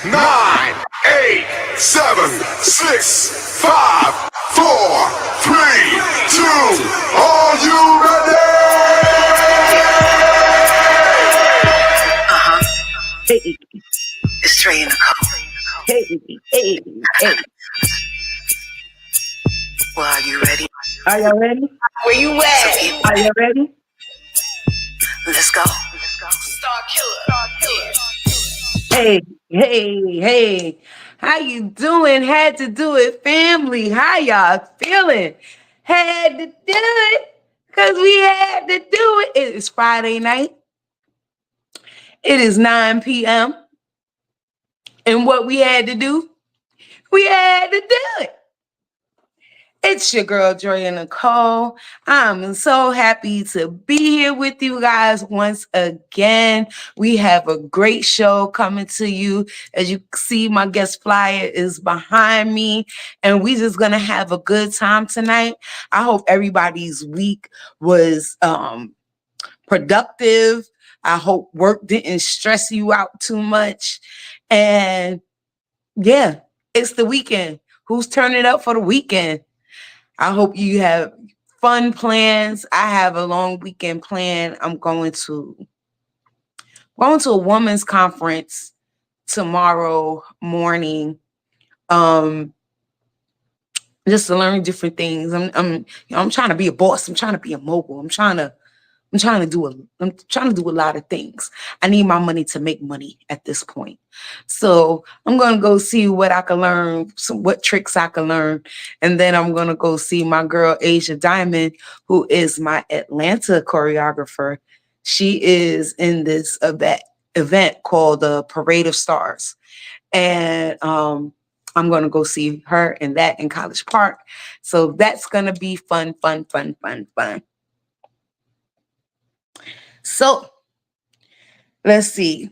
9, 8, 7, 6, 5, 4, 3, 2. Are you ready? Hey, It's Trey and Nicole. hey. Well, are you ready? Are you ready? Where you at? Are you ready? Let's go. Star Killer. Hey. How you doing? Had to do it, family. How y'all feeling? Had to do it because we had to do it. It is Friday night. It is 9 p.m. And what we had to do, we had to do it. It's your girl, Dre Nicole. I'm so happy to be here with you guys once again. We have a great show coming to you. As you see, my guest flyer is behind me, and we just gonna have a good time tonight. I hope everybody's week was productive. I hope work didn't stress you out too much. And yeah, it's the weekend. Who's turning up for the weekend? I hope you have fun plans. I have a long weekend plan. I'm going to a women's conference tomorrow morning. Just to learn different things. I'm trying to be a boss. I'm trying to be a mogul. I'm trying to do a lot of things. I need my money to make money at this point. So I'm going to go see what I can learn, what tricks I can learn. And then I'm going to go see my girl, Asia Diamond, who is my Atlanta choreographer. She is in this event called the Parade of Stars. And I'm going to go see her in that in College Park. So that's going to be fun. So let's see.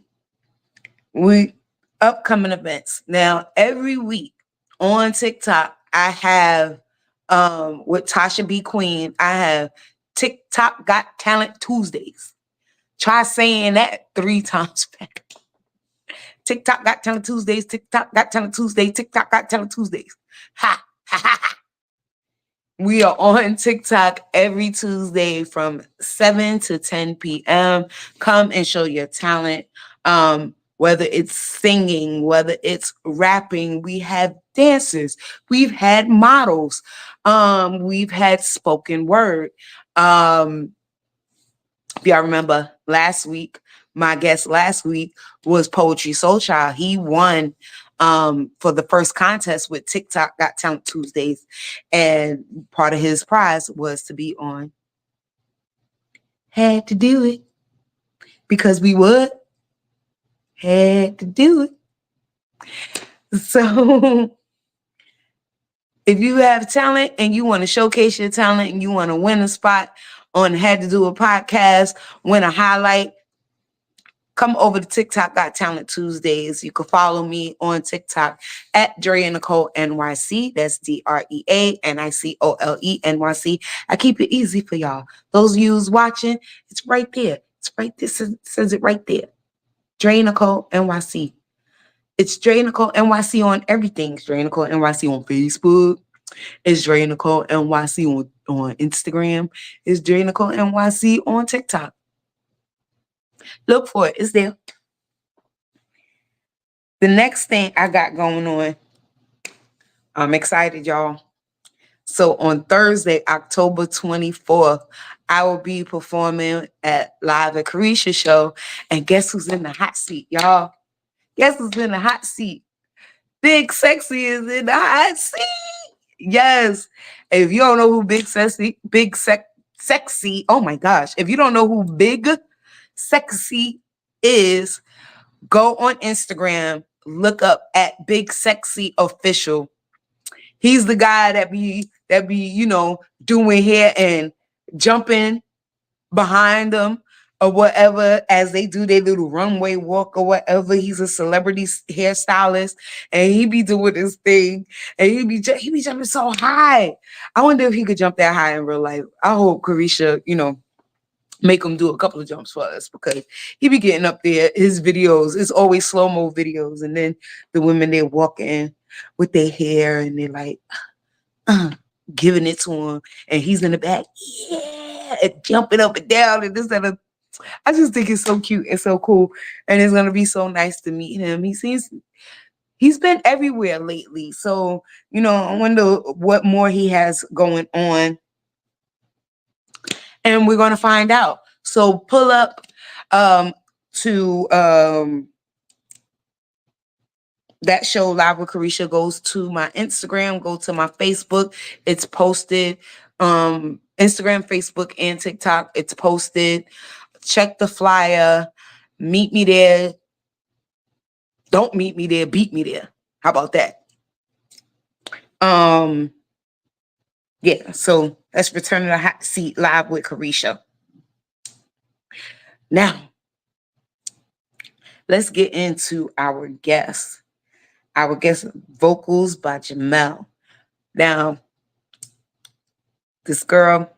We upcoming events. Now, every week on TikTok, I have with Tasha B. Queen, I have TikTok Got Talent Tuesdays. Try saying that 3 times fast. TikTok Got Talent Tuesdays, TikTok Got Talent Tuesdays, TikTok Got Talent Tuesdays. Ha. We are on TikTok every Tuesday from 7 to 10 p.m. Come and show your talent. Whether it's singing, whether it's rapping, we have dancers, we've had models, we've had spoken word. If y'all remember last week, my guest last week was Poetry Soul Child. He won for the first contest with TikTok Got Talent Tuesdays. And part of his prize was to be on Had to Do It. Because we would. Had to do it. So if you have talent and you want to showcase your talent and you want to win a spot on Had to Do a podcast, win a highlight, come over to TikTok Got Talent Tuesdays. You can follow me on TikTok at Dre Nicole NYC. That's DREANICOLE NYC. I keep it easy for y'all. Those of you who's watching, it's right there. It's right there. Says it right there. Dre Nicole NYC. It's Dre Nicole NYC on everything. It's Dre Nicole NYC on Facebook. It's Dre Nicole NYC on Instagram. It's Dre Nicole NYC on TikTok. Look for it. It's there. The next thing I got going on, I'm excited, y'all. So on Thursday, October 24th, I will be performing at Live at Carisha's show. And guess who's in the hot seat, y'all? Guess who's in the hot seat? Big Sexy is in the hot seat. Yes. If you don't know who Sexy, oh my gosh. If you don't know who Big Sexy is, go on Instagram, look up at Big Sexy Official. He's the guy that be, doing hair and jumping behind them or whatever as they do their little runway walk or whatever. He's a celebrity hairstylist and he be doing this thing and he be jumping so high. I wonder if he could jump that high in real life. I hope Carisha, make him do a couple of jumps for us because he be getting up there. His videos, it's always slow-mo videos. And then the women, they're walking with their hair and they're like, uh, giving it to him. And he's in the back, yeah, and jumping up and down and this and that. I just think it's so cute and so cool. And it's going to be so nice to meet him. He's been everywhere lately. So, I wonder what more he has going on. And we're going to find out. So pull up to that show, Live with Carisha. Goes to my Instagram, go to my Facebook. It's posted. Instagram, Facebook, and TikTok. It's posted. Check the flyer. Meet me there. Don't meet me there. Beat me there. How about that? Yeah, so let's return to the hot seat live with Carisha. Now, let's get into our guest. Our guest, Vocalz by Jamelle. Now, this girl,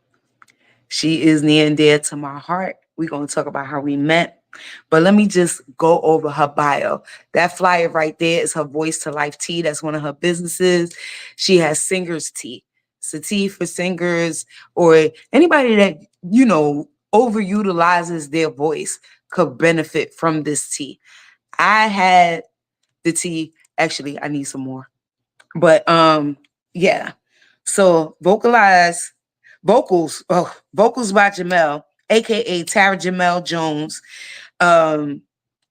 she is near and dear to my heart. We're going to talk about how we met. But let me just go over her bio. That flyer right there is her Voice to Life tea. That's one of her businesses. She has Singer's Tea. It's a tea for singers or anybody that, overutilizes their voice could benefit from this tea. I had the tea. Actually, I need some more. But yeah. So Vocalz by Jamelle, aka Tara Jamelle Jones,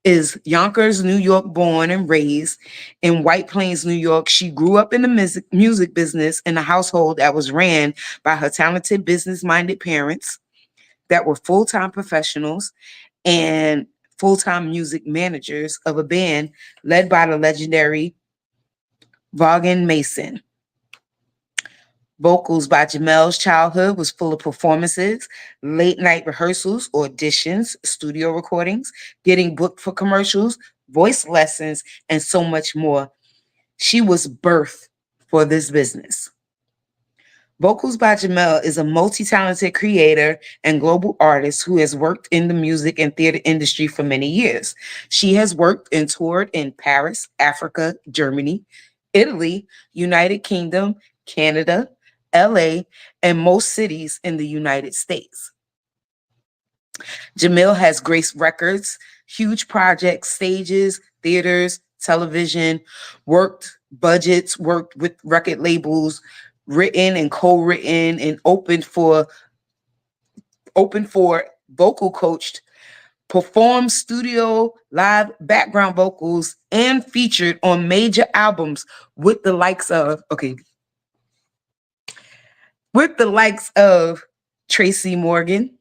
is Yonkers, New York born and raised. In White Plains, New York. She grew up in the music business in a household that was ran by her talented, business-minded parents that were full-time professionals and full-time music managers of a band led by the legendary Vaughan Mason. Vocalz by Jamelle's childhood was full of performances, late night rehearsals, auditions, studio recordings, getting booked for commercials, voice lessons, and so much more. She was birthed for this business. Vocalz by Jamelle is a multi-talented creator and global artist who has worked in the music and theater industry for many years. She has worked and toured in Paris, Africa, Germany, Italy, United Kingdom, Canada, LA, and most cities in the United States. Jamelle has graced records, huge projects, stages, theaters, television, worked budgets, worked with record labels, written and co-written, and opened for vocal coached, performed studio live background vocals, and featured on major albums with the likes of Tracy Morgan,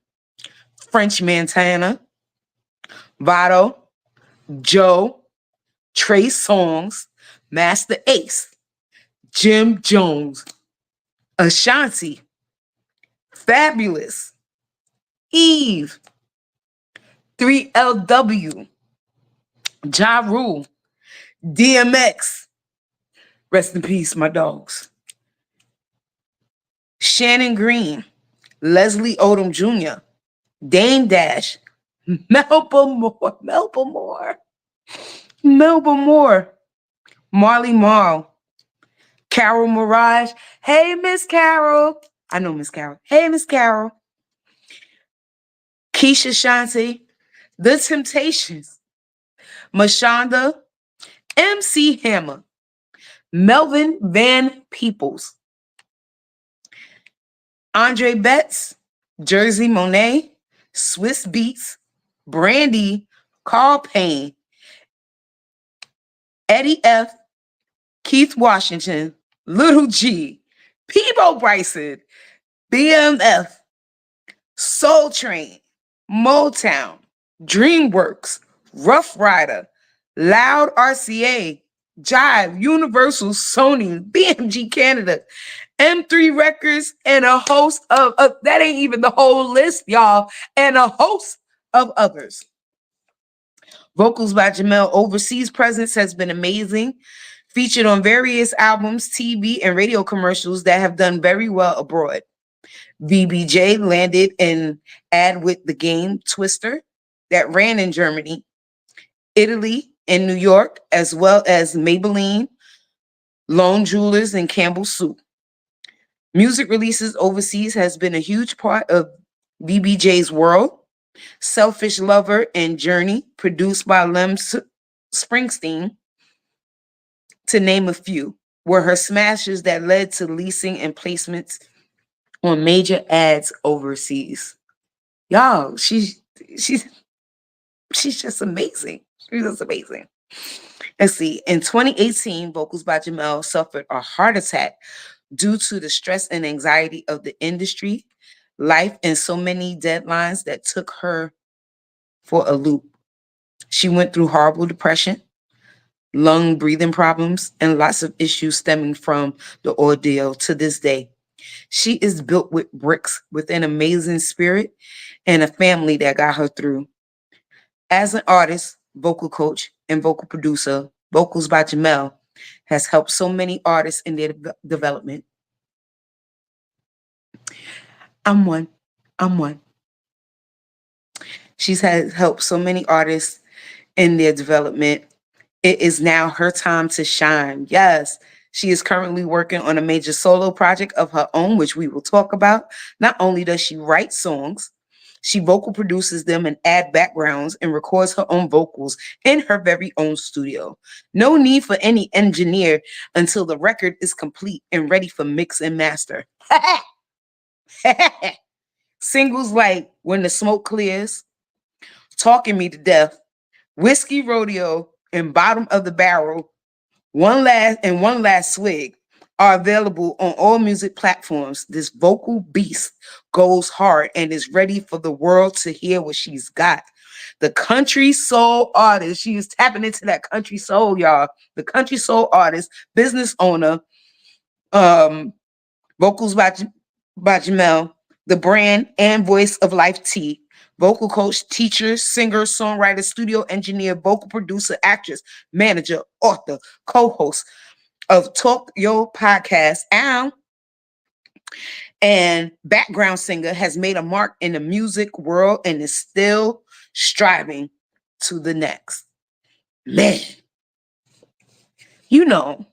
French Montana, Vado, Joe, Trey Songz, Master Ace, Jim Jones, Ashanti, Fabulous, Eve, 3LW, Ja Rule, DMX, rest in peace, my dogs, Shannon Green, Leslie Odom Jr., Dame Dash, Melba Moore, Marley Marl, Carol Mirage. Hey, Miss Carol. I know Miss Carol. Hey, Miss Carol. Keisha Shanti, The Temptations, Mashonda, MC Hammer, Melvin Van Peebles, Andre Betts, Jersey Monet, Swiss Beats, Brandy, Carl Payne, Eddie F., Keith Washington, Little G, Peebo Bryson, BMF, Soul Train, Motown, DreamWorks, Rough Rider, Loud RCA, Jive, Universal, Sony, BMG Canada, M3 Records, and a host of that ain't even the whole list, y'all, and a host of others. Vocalz by Jamelle overseas presence has been amazing, featured on various albums, TV, and radio commercials that have done very well abroad. VBJ landed an ad with the game Twister that ran in Germany, Italy, and New York, as well as Maybelline, Lone Jewelers, and Campbell Soup. Music releases overseas has been a huge part of VBJ's world. Selfish Lover and Journey, produced by Springsteen, to name a few, were her smashes that led to leasing and placements on major ads overseas. Y'all, she's just amazing. She's just amazing. Let's see. In 2018, Vocalz by Jamelle suffered a heart attack due to the stress and anxiety of the industry, life, and so many deadlines that took her for a loop. She went through horrible depression, lung breathing problems, and lots of issues stemming from the ordeal to this day. She is built with bricks, with an amazing spirit and a family that got her through. As an artist, vocal coach, and vocal producer, Vocalz by Jamelle has helped so many artists in their development. I'm one. I'm one. She's had helped so many artists in their development. It is now her time to shine. Yes, she is currently working on a major solo project of her own, which we will talk about. Not only does she write songs, she vocal produces them and add backgrounds and records her own vocals in her very own studio. No need for any engineer until the record is complete and ready for mix and master. Singles like When the Smoke Clears, Talking Me to Death, Whiskey Rodeo, and Bottom of the Barrel, One Last Swig are available on all music platforms. This vocal beast goes hard and is ready for the world to hear what she's got. The country soul artist. She is tapping into that country soul, y'all. The country soul artist, business owner, Vocalz by Jamelle, the brand and voice of Life T, vocal coach, teacher, singer, songwriter, studio engineer, vocal producer, actress, manager, author, co-host of Talk Yo Podcast, and background singer, has made a mark in the music world and is still striving to the next. Man, you know,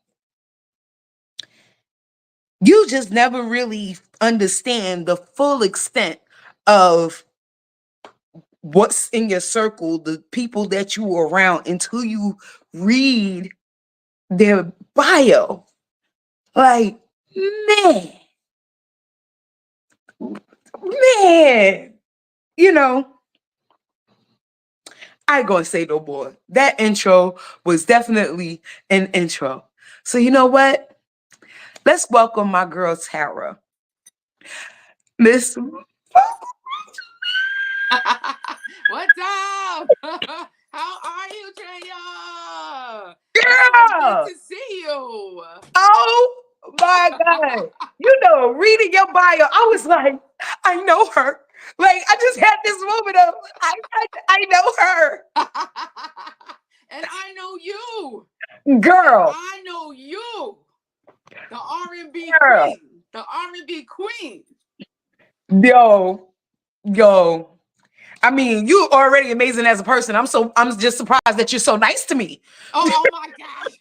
you just never really understand the full extent of what's in your circle, the people that you are around, until you read their bio. Like, man, you know, I ain't gonna say no more. That intro was definitely an intro. So you know what? Let's welcome my girl Tara. Miss What's up? How are you, Traya? girl. Good to see you. Oh my God. You know, reading your bio, I was like, I know her. Like, I just had this moment of, I know her. And I know you. Girl. I know you. The R&B Girl. queen. The R&B queen. Yo. I mean, you already amazing as a person. I'm just surprised that you're so nice to me. Oh my gosh.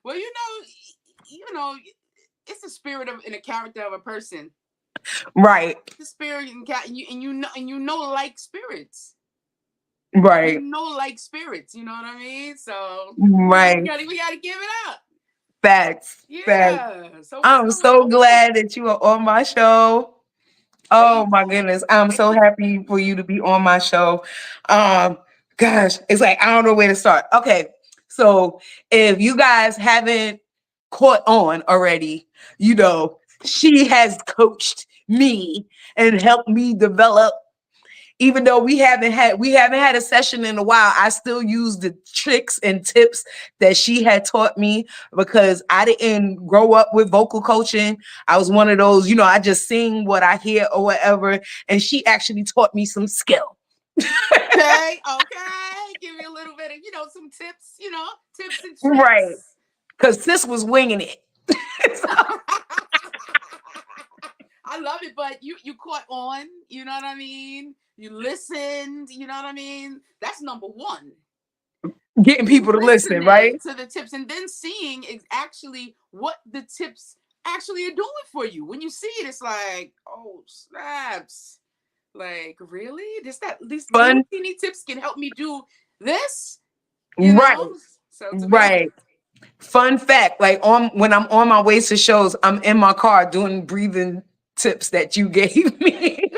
Well, you know, it's the spirit of and the character of a person. Right. The spirit and you know like spirits. Right. You know like spirits, you know what I mean? So right. we gotta give it up. Facts. Yeah. Facts. So I'm so glad that you are on my show. Oh my goodness. I'm so happy for you to be on my show. Gosh, it's like I don't know where to start. Okay. So if you guys haven't caught on already, you know, she has coached me and helped me develop. Even though we haven't had a session in a while, I still use the tricks and tips that she had taught me, because I didn't grow up with vocal coaching. I was one of those, you know, I just sing what I hear or whatever. And she actually taught me some skill. Okay. Give me a little bit of, some tips, tips and tricks. Right. Because sis was winging it. I love it, but you caught on, you know what I mean? You listened, you know what I mean? That's number one. Getting people to listen, right? To the tips and then seeing is actually what the tips actually are doing for you. When you see it, it's like, oh snaps. Like, really? These little teeny tips can help me do this? You know? So Right. Fun fact, like when I'm on my way to shows, I'm in my car doing breathing tips that you gave me.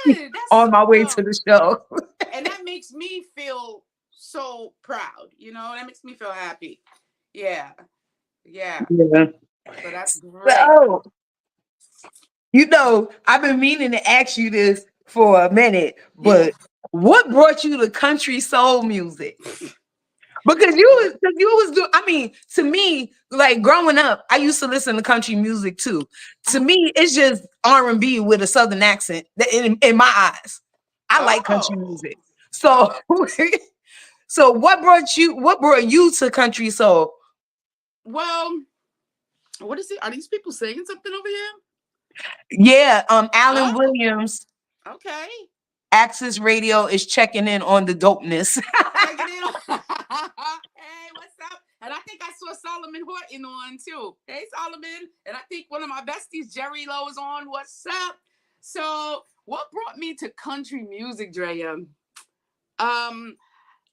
Good. That's on my way to the show. And that makes me feel so proud, you know, that makes me feel happy. Yeah. So that's great. So, you know, I've been meaning to ask you this for a minute, but what brought you to country soul music? Because you was doing, I mean, to me, like growing up, I used to listen to country music too. To me, it's just R&B with a southern accent in my eyes. I like country music. So so what brought you to country soul? Well, what is it? Are these people saying something over here? Yeah, Alan Williams. Okay. Access Radio is checking in on the dopeness. Checking in on hey, what's up? And I think I saw Solomon Horton on too. Hey, Solomon. And I think one of my besties, Jerry Lowe, is on. What's up? So what brought me to country music, Drea?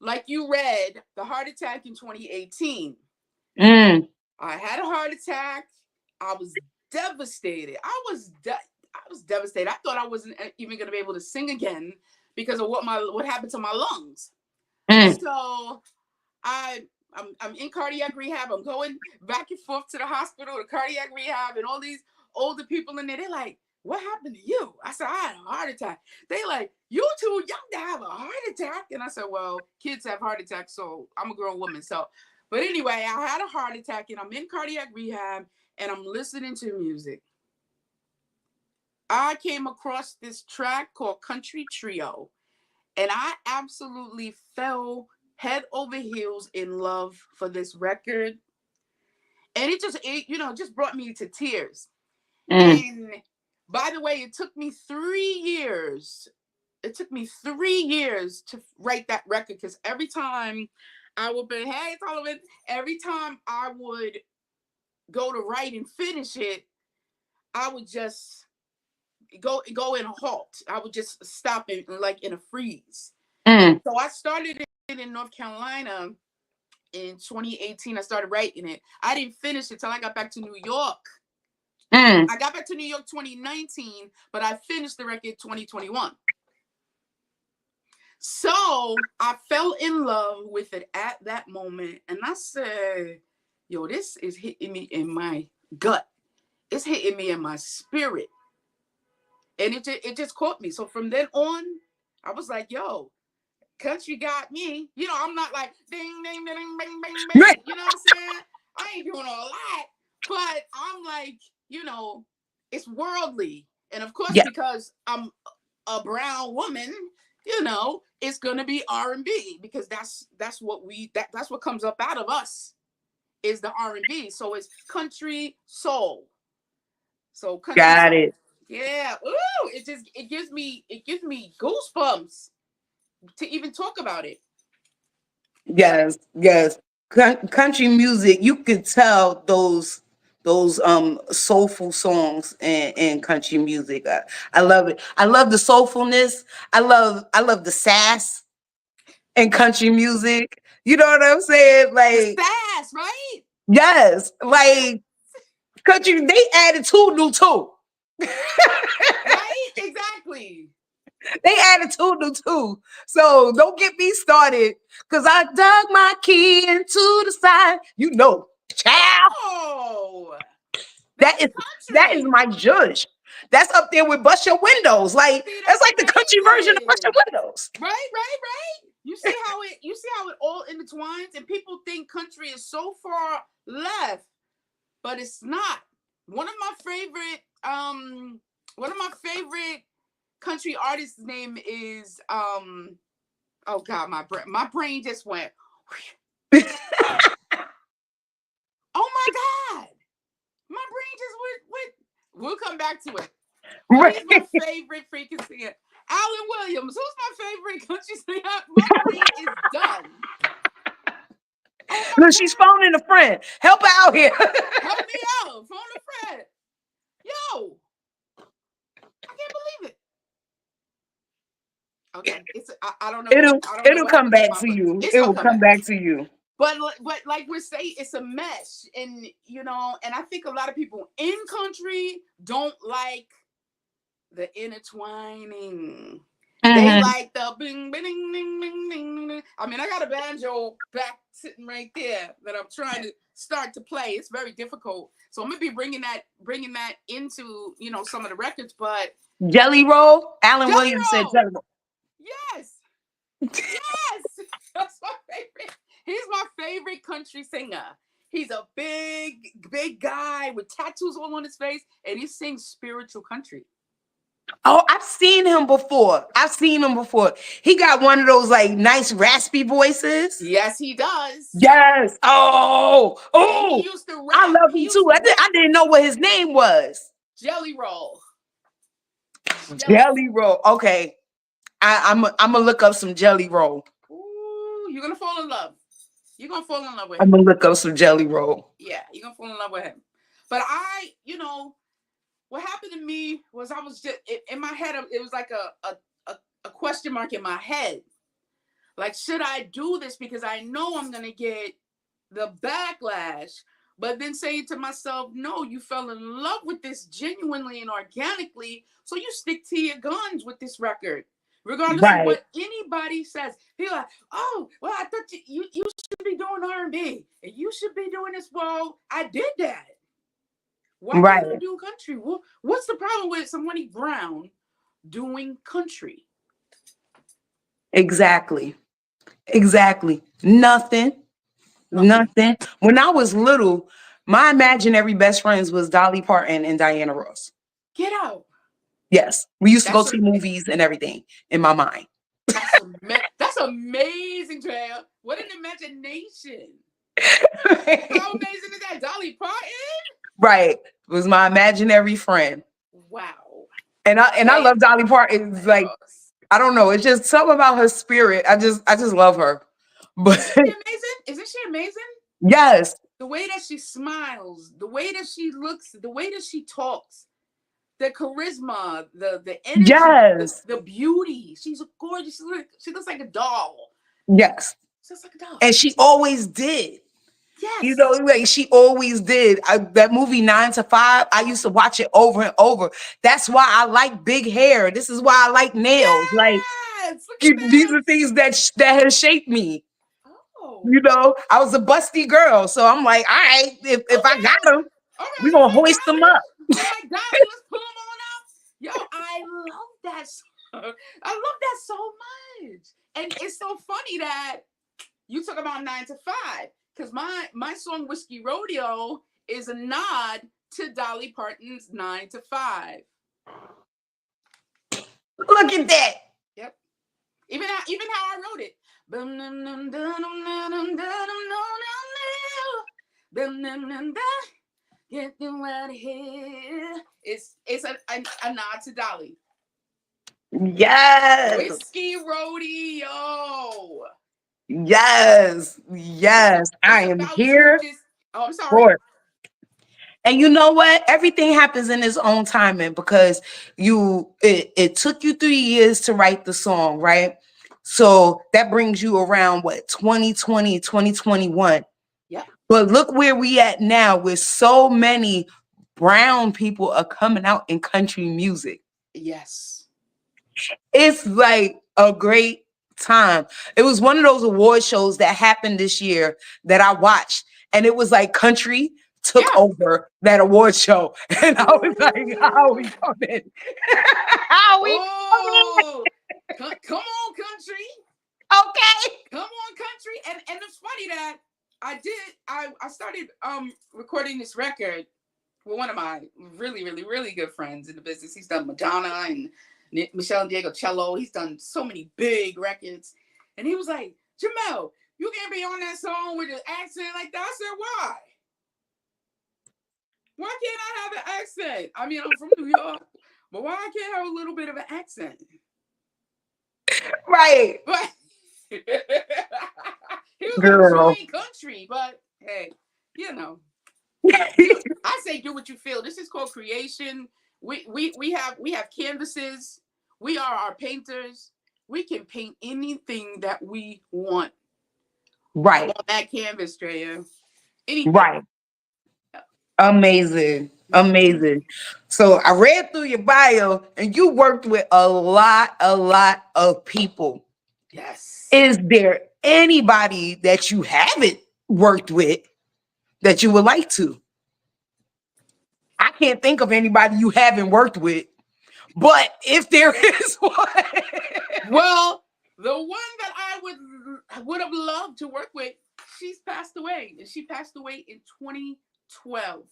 Like you read, the heart attack in 2018. I had a heart attack. I was devastated. I was devastated. I thought I wasn't even going to be able to sing again because of what happened to my lungs. So I'm in cardiac rehab. I'm going back and forth to the hospital, to cardiac rehab, and all these older people in there. They're like, what happened to you? I said, I had a heart attack. They like, you too young to have a heart attack. And I said, well, kids have heart attacks, so I'm a grown woman. So, but anyway, I had a heart attack and I'm in cardiac rehab and I'm listening to music. I came across this track called Country Trio, and I absolutely fell head over heels in love for this record. And it just brought me to tears. And by the way, it took me 3 years. It took me 3 years to write that record because every time I would be, hey, Sullivan, every time I would go to write and finish it, I would just go in a halt. I would just stop in a freeze. So I started it in North Carolina in 2018. I started writing it. I didn't finish it till I got back to New York. I got back to New York 2019, but I finished the record 2021. So I fell in love with it at that moment. And I said, yo, this is hitting me in my gut. It's hitting me in my spirit. And it just caught me. So from then on, I was like, yo, country got me. You know, I'm not like ding, ding, ding, ding, bing, bing, bing. You know what I'm saying? I ain't doing all that. But I'm like, you know, it's worldly. And of course, because I'm a brown woman, you know, it's gonna be R&B because that's what comes up out of us is the R&B. So it's country soul. So country got soul. it. Yeah. Ooh, it gives me goosebumps to even talk about it. Yes. Country music, you could tell those soulful songs in country music. I love it. I love the soulfulness. I love the sass in country music. You know what I'm saying? Like the sass, right? Yes. Like country, they added two new too. Right? Exactly. They added two new too. So don't get me started. Cause I dug my key into the side. You know, child. Oh, That is my judge. That's up there with Bust Your Windows. Like that's like the country version of Bust Your Windows. Right. You see how it all intertwines, and people think country is so far left, but it's not. One of my favorite country artists' name is oh God, my brain just went. Oh my God. My brain just went. We'll come back to it. Right. He's my favorite freaking singer. Alan Williams, who's my favorite country singer? My brain is done. Oh my Look, she's God. phoning a friend. Help her out here. Help me out. Phone a friend. Yo. I can't believe it. Okay. I don't know. I don't know It'll what come happened to back my to brain. you. It's It gonna will come back to you. But like we're saying, it's a mesh. And you know, and I think a lot of people in country don't like the intertwining. They like the bing, bing, bing, bing, bing, bing. I mean, I got a banjo back sitting right there that I'm trying to start to play. It's very difficult, so I'm gonna be bringing that into some of the records. But Jelly Roll. Alan Jelly Williams said Roll, Jelly Roll. yes, yes, that's my favorite. He's my favorite country singer. He's a big guy with tattoos all on his face, and he sings spiritual country. Oh, I've seen him before. He got one of those like nice raspy voices. Yes, he does. Yes. Oh, And he used to rap. I love him too. I didn't know what his name was. Jelly Roll. Jelly Roll. Okay. I'm gonna look up some Jelly Roll. Ooh, you're gonna fall in love. You're gonna fall in love with him. I'm gonna look up some Jelly Roll. Yeah, you're gonna fall in love with him. But what happened to me was I was just in my head. It was like a question mark in my head. Like, should I do this? Because I know I'm gonna get the backlash. But then saying to myself, no, you fell in love with this genuinely and organically. So you stick to your guns with this record. Regardless of what anybody says. People are like, oh, well, I thought you should be doing R&B. And you should be doing this. Well, I did that. Why can't I do country? Well, what's the problem with somebody brown doing country? Exactly. Nothing. When I was little, my imaginary best friends was Dolly Parton and Diana Ross. Get out. Yes. We used to go to movies and everything in my mind. That's amazing, Trail. What an imagination. How amazing is that? Dolly Parton? Right. It was my imaginary friend. Wow. And I love Dolly Parton. It's like, I don't know. It's just something about her spirit. I just love her. But isn't she amazing? Isn't she amazing? Yes. The way that she smiles, the way that she looks, the way that she talks, the charisma, the energy, yes. the beauty. She's gorgeous. She looks like a doll. Yes. She looks like a doll. And she always did. Yes. You know, like she always did. That movie 9 to 5, I used to watch it over and over. That's why I like big hair. This is why I like nails. Yes. Like these are things that has shaped me. Oh. You know, I was a busty girl, so I'm like, all right, if I got them, we're gonna hoist them up. All right, Dolly, let's pull them on out. Yo, I love that song. I love that so much. And it's so funny that you talk about 9 to 5. Because my song Whiskey Rodeo is a nod to Dolly Parton's 9 to 5. Look at that. Yep. Even how I wrote it. Get you out of here. It's a nod to Dolly. Yes. Whiskey Rodeo. Yes. I am here. I'm sorry. And you know what? Everything happens in its own timing because it took you 3 years to write the song, right? So that brings you around 2020, 2021. Yeah. But look where we at now with so many brown people are coming out in country music. Yes. It's like a great time. It was one of those award shows that happened this year that I watched, and it was like country took over that award show. And I was like, how are we coming? How are we coming? Come on, country. Okay. Come on, country. And it's funny that I started recording this record with one of my really, really, really good friends in the business. He's done Madonna and Michelle and Diego Cello. He's done so many big records. And he was like, Jamelle, you can't be on that song with an accent like that. I said, why? Why can't I have an accent? I mean, I'm from New York. But why I can't have a little bit of an accent? Right. But he was like, but Girl. you ain't country. But hey, you know, I say do what you feel. This is called creation. We have canvases. We are our painters. We can paint anything that we want Right. on that canvas, Drea. Anything. Right. Amazing. Amazing. So I read through your bio and you worked with a lot of people. Yes. Is there anybody that you haven't worked with that you would like to? I can't think of anybody you haven't worked with, but if there is one. Well, the one that I would have loved to work with, she's passed away. And she passed away in 2012.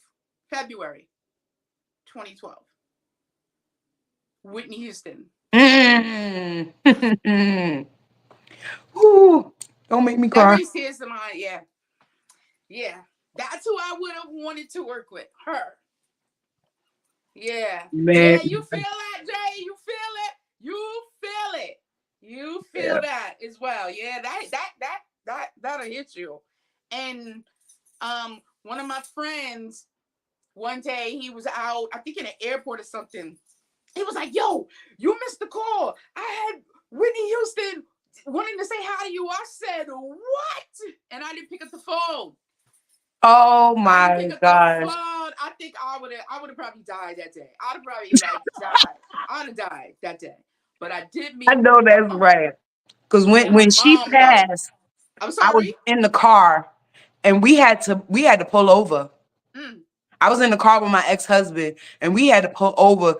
February 2012. Whitney Houston. Ooh, don't make me That cry. brings tears to my yeah. Yeah. That's who I would have wanted to work with. Her. Yeah. Man. Yeah, you feel that, Jay? You feel it? You feel it. You feel that as well. Yeah, that'll hit you. And one of my friends, one day he was out, I think in an airport or something. He was like, yo, you missed the call. I had Whitney Houston wanting to say hi to you. I said, what? And I didn't pick up the phone. Oh my gosh. I think I would have probably died that day. I'd have probably died. I'd have died that day. But I did meet. I know that's right. Because when she passed, I'm sorry. I was in the car and we had to pull over. I was in the car with my ex-husband and we had to pull over.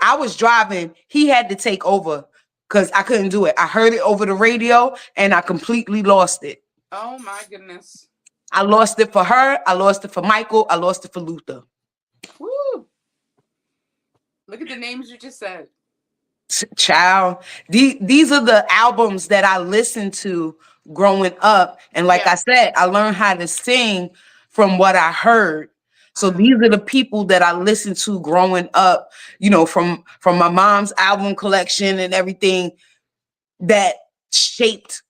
I was driving. He had to take over because I couldn't do it. I heard it over the radio and I completely lost it. Oh my goodness. I lost it for her. I lost it for Michael. I lost it for Luther. Woo. Look at the names you just said. Child, these are the albums that I listened to growing up. And like I said, I learned how to sing from what I heard. So these are the people that I listened to growing up, you know, from my mom's album collection and everything that shaped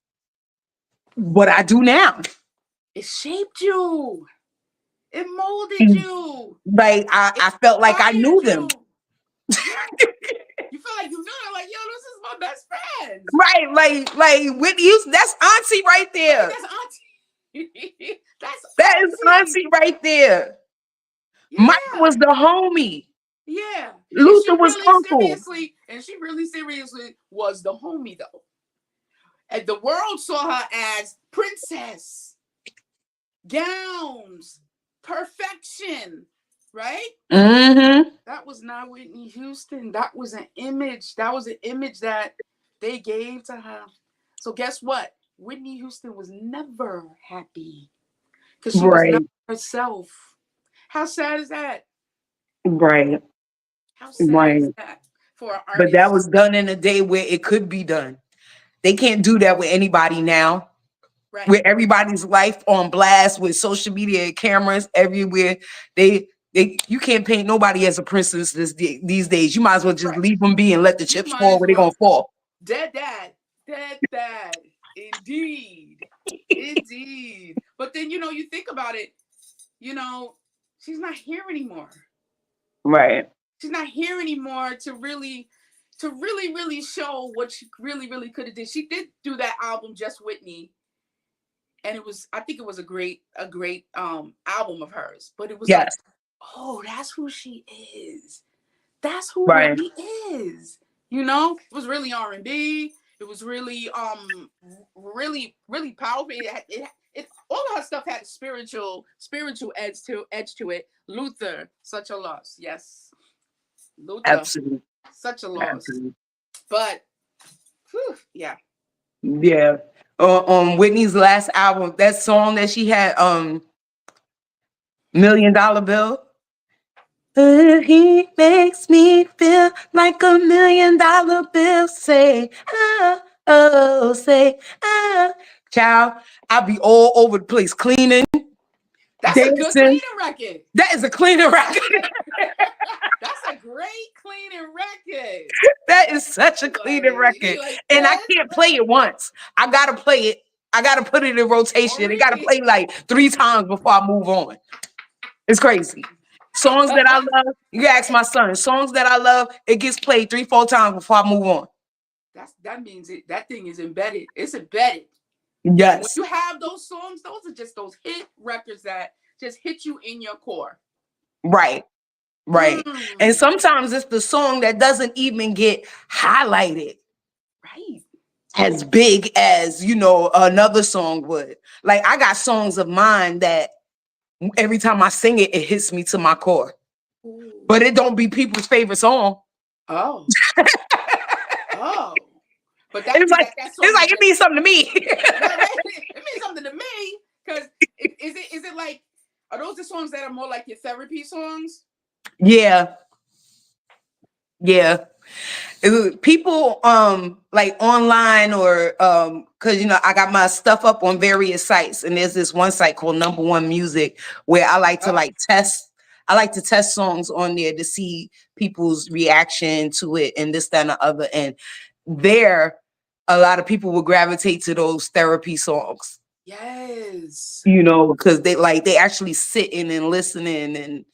what I do now. It shaped you. It molded you. Like I felt like I knew them. You feel like you know them, like, yo, this is my best friend. Right, like Whitney Houston, that's Auntie right there. That's Auntie. That is Auntie right there. Yeah. Mike was the homie. Yeah. Luther was uncle. She really seriously was the homie though. And the world saw her as princess, gowns, perfection, right? Mm-hmm. That was not Whitney Houston. That was an image. That was an image that they gave to her. So guess what? Whitney Houston was never happy because she was not herself. How sad is that? Right. How sad is that for an artist? But that was done in a day where it could be done. They can't do that with anybody now. Right. With everybody's life on blast, with social media and cameras everywhere. You can't paint nobody as a princess these days. You might as well just leave them be and let the chips fall where they're going to fall. Dead dad. Indeed. Indeed. But then, you know, you think about it, you know, she's not here anymore. Right. She's not here anymore to really show what she really could have did. She did do that album, Just Whitney. And I think it was a great album of hers. But it was like, oh, that's who she is. That's who Whitney is. You know, it was really R&B. It was really really powerful. It all of her stuff had a spiritual edge to it. Luther, such a loss. Yes. Luther, absolutely. Such a loss. Absolutely. But yeah. Yeah. On Whitney's last album, that song that she had, $1 Million Bill. He makes me feel like $1 million bill. Say, oh, say, child, I'll be all over the place cleaning. That's dancing. A good cleaning record. That is a cleaning record. That's a great cleaning record. That is such a cleaning record. Like And I that? can't play it once. I gotta play it. I gotta put it in rotation. It gotta play like 3 times before I move on. It's crazy. Songs that I love, you ask my son, songs that I love, it gets played 3-4 times before I move on. That means that thing is embedded. It's embedded. Yes. When you have those songs, those are just those hit records that just hit you in your core. Right. And sometimes it's the song that doesn't even get highlighted. Right. As big as, another song would. Like, I got songs of mine that every time I sing it, it hits me to my core. Ooh. But it don't be people's favorite song. Oh. Oh. But it's like it means something to me. It means something to me. Because is it like, are those the songs that are more like your therapy songs? Yeah. People like online or because I got my stuff up on various sites, and there's this one site called Number One Music where I like to test. I like to test songs on there to see people's reaction to it and this, that, and the other. And there, a lot of people will gravitate to those therapy songs. Yes. Because they actually sitting and listening and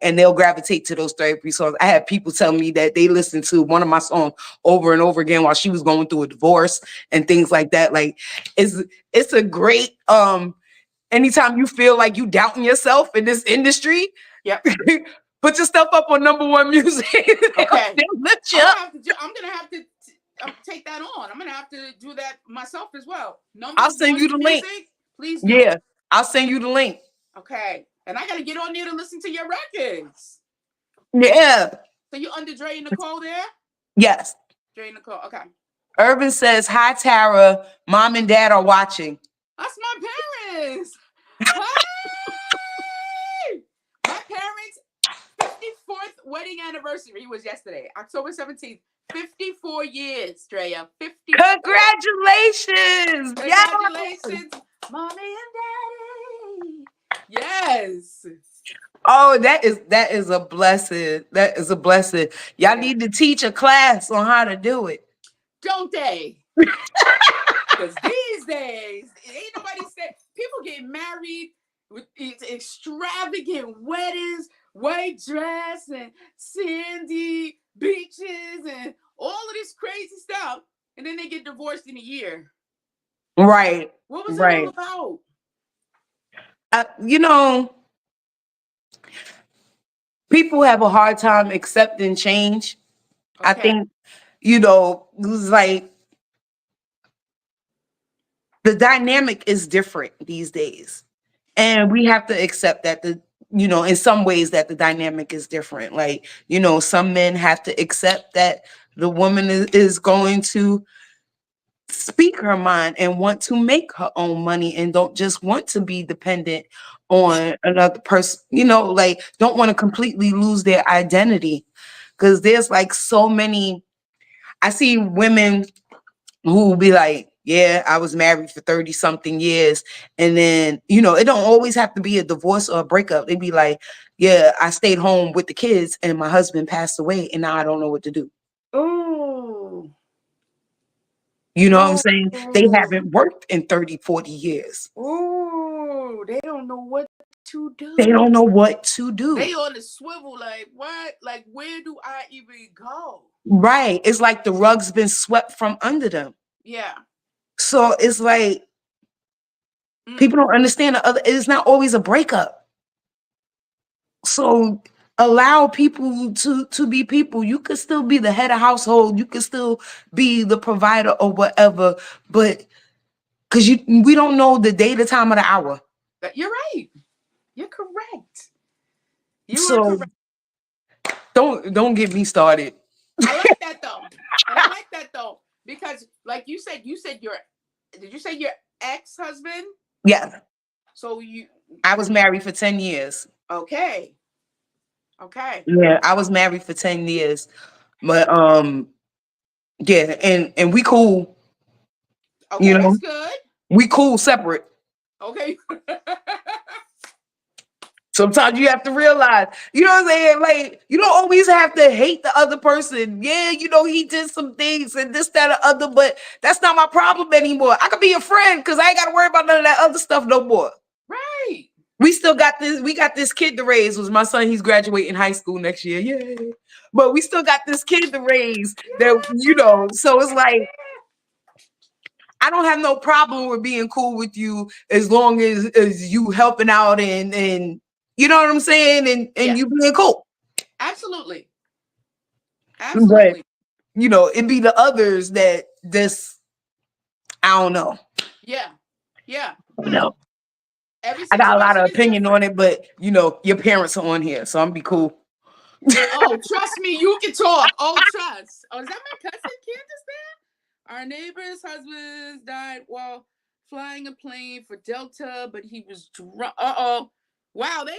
and they'll gravitate to those therapy songs. I had people tell me that they listened to one of my songs over and over again while she was going through a divorce and things like that. Like it's a great anytime you feel like you doubting yourself in this industry, put your stuff up on Number One Music. Okay. Lift you up. I'm gonna have to take that on. I'm gonna have to do that myself as well. I'll send you the link. Please do. Yeah, I'll send you the link. Okay. And I gotta get on there to listen to your records. Yeah. So you under Dre and Nicole there? Yes. Dre and Nicole. Okay. Urban says, "Hi Tara, Mom and Dad are watching." That's my parents. Hey! My parents' 54th wedding anniversary was yesterday, October 17th. 54 years, Drea. 54. Congratulations! Congratulations, Mommy and Daddy. Yes. Oh, that is a blessing. That is a blessing. Y'all need to teach a class on how to do it. Don't they? Because these days, ain't nobody said people get married with extravagant weddings, white dress and sandy beaches and all of this crazy stuff, and then they get divorced in a year. Right. What was it all about? People have a hard time accepting change. Okay. I think, it was like the dynamic is different these days. And we have to accept that in some ways that the dynamic is different. Like, some men have to accept that the woman is going to speak her mind and want to make her own money and don't just want to be dependent on another person, don't want to completely lose their identity. Because there's like so many, I see women who be like, yeah, I was married for 30 something years. And then, it don't always have to be a divorce or a breakup. They'd be like, yeah, I stayed home with the kids and my husband passed away and now I don't know what to do. Oh. You know what I'm saying? They haven't worked in 30, 40 years. Oh, they don't know what to do. They don't know what to do. They on the swivel like, what? Like, where do I even go? Right. It's like the rug's been swept from under them. Yeah. So it's like people don't understand it's not always a breakup. So allow people to be people. You could still be the head of household. You could still be the provider or whatever, but because we don't know the day, the time, of the hour. You're right. You're correct. Are correct. Don't get me started. I like that though. And I like that though because, like you said did you say your ex-husband? Yeah. So I was married for 10 years. Okay. Yeah, I was married for 10 years. But yeah, and we cool. Okay, that's good. We cool separate. Okay. Sometimes you have to realize, you know what I'm saying? Like, you don't always have to hate the other person. Yeah, you know, he did some things and this, that, or other, but that's not my problem anymore. I could be a friend because I ain't got to worry about none of that other stuff no more. Right. We still got this. We got this kid to raise. Was my son? He's graduating high school next year. Yay! But we still got this kid to raise. That, you know. So it's like I don't have no problem with being cool with you as long as you helping out and you know what I'm saying, and you being cool. Absolutely. But Absolutely. you know, it be the others that this. I don't know. Yeah. Yeah. No. Every I got a lot situation of is opinion different. on it, but you know, your parents are on here, so I'm be cool. Oh, trust me, you can talk. Oh, trust. Oh, is that my cousin Candace there? Our neighbor's husband died while flying a plane for Delta, but he was drunk. Uh-oh. Wow, them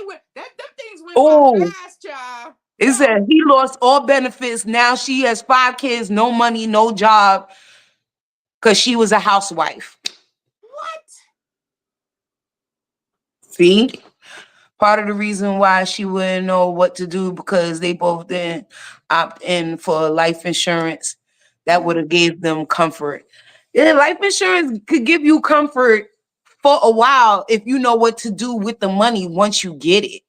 things went by Oh, fast, child. it said he lost all benefits. Now she has 5 kids, no money, no job, because she was a housewife. What? See? Part of the reason why she wouldn't know what to do because they both didn't opt in for life insurance. That would have gave them comfort. Yeah, life insurance could give you comfort for a while if you know what to do with the money once you get it.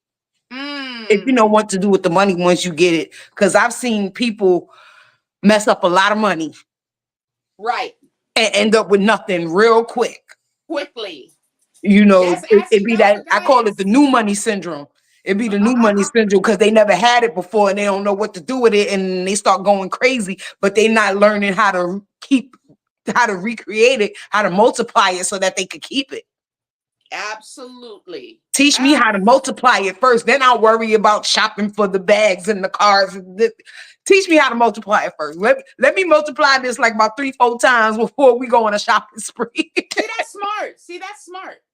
If you know what to do with the money once you get it. Because I've seen people mess up a lot of money. Right. And end up with nothing real quick. Quickly. You know, That's it be that I call it the new money syndrome. It be the new money syndrome because they never had it before and they don't know what to do with it and they start going crazy, but they not learning how to recreate it, how to multiply it so that they could keep it. Absolutely. Teach me how to multiply it first. Then I'll worry about shopping for the bags and the cars. Teach me how to multiply it first. Let me multiply this like about 3-4 times before we go on a shopping spree. See, that's smart.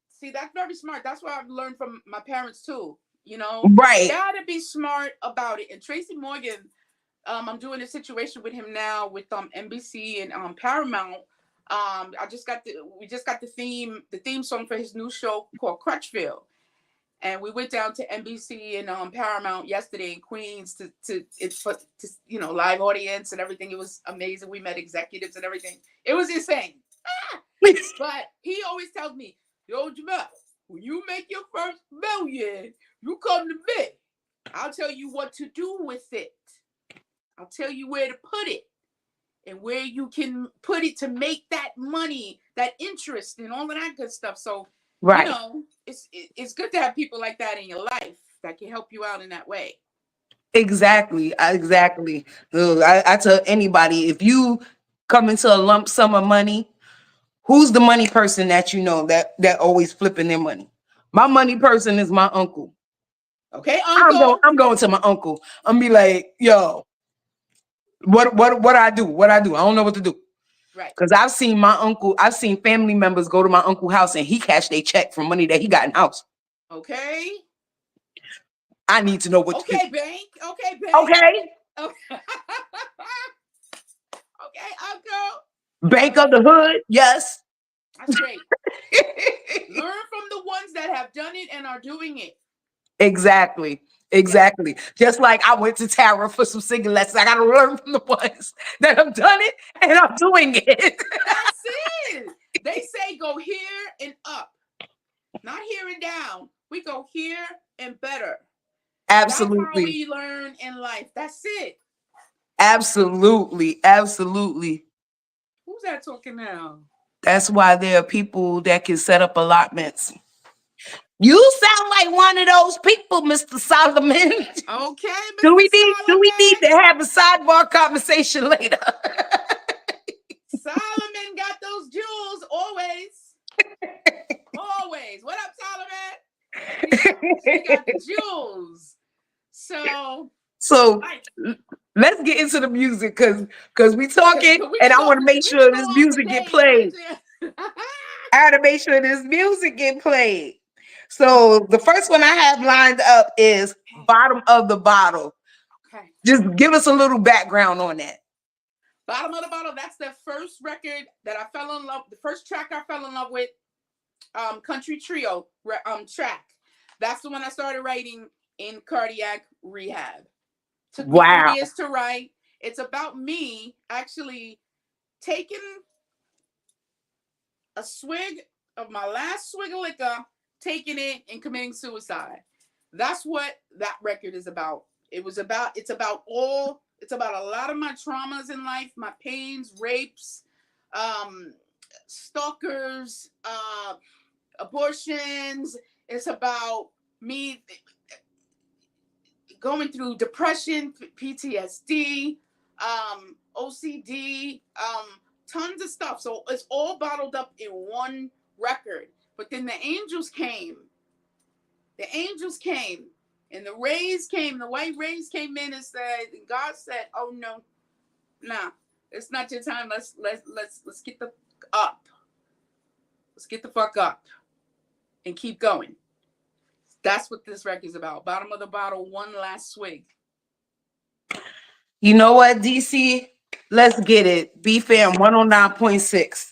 See, that's very smart. That's what I've learned from my parents too. You know, right? You gotta be smart about it. And Tracy Morgan, I'm doing a situation with him now with NBC and Paramount. We just got the theme song for his new show called Crutchfield. And we went down to NBC and Paramount yesterday in Queens to live audience and everything. It was amazing. We met executives and everything. It was insane. But he always tells me, yo, Jamelle, when you make your first million, you come to me. I'll tell you what to do with it. I'll tell you where to put it and where you can put it to make that money, that interest and all of that good stuff. So, right. You know, it's good to have people like that in your life that can help you out in that way. Exactly. I tell anybody, if you come into a lump sum of money, who's the money person that you know that always flipping their money? My money person is my uncle. Okay, uncle. I'm going to my uncle. I'm be like, yo, what I do? What I do? I don't know what to do. Right. Because I've seen family members go to my uncle's house and he cashed a check from money that he got in house. Okay. I need to know what to do. Okay, bank. Okay. Okay, uncle. Bank of the hood, yes. That's great. Learn from the ones that have done it and are doing it. Exactly. Just like I went to Tara for some singing lessons. I got to learn from the ones that have done it and are doing it. That's it. They say go here and up, not here and down. We go here and better. Absolutely. That's how we learn in life. That's it. Absolutely. Who's that talking now? That's why there are people that can set up allotments. You sound like one of those people, Mr. Solomon. Okay, Mr. Do we need to have a sidebar conversation later? Solomon got those jewels always. Always. What up, Solomon? He got the jewels. So let's get into the music because we talking and I want to make sure this music get played. I had to make sure this music get played. So the first one I have lined up is Bottom of the Bottle. Okay. Just give us a little background on that. Bottom of the Bottle, that's the first record that I fell in love, the first track I fell in love with, country trio track. That's the one I started writing in cardiac rehab. Took me Wow. 3 years to write. It's about me actually taking a swig of my last swig of liquor, taking it and committing suicide. That's what that record is about. It's about a lot of my traumas in life, my pains, rapes, stalkers, abortions. It's about me going through depression, PTSD, OCD, tons of stuff. So it's all bottled up in one record. But then the angels came. And the rays came, the white rays came in and said, and God said, oh no, nah, it's not your time. Let's get the up. Let's get the fuck up and keep going. That's what this record is about. Bottom of the bottle, one last swig. You know what, DC? Let's get it. BFAM 109.6.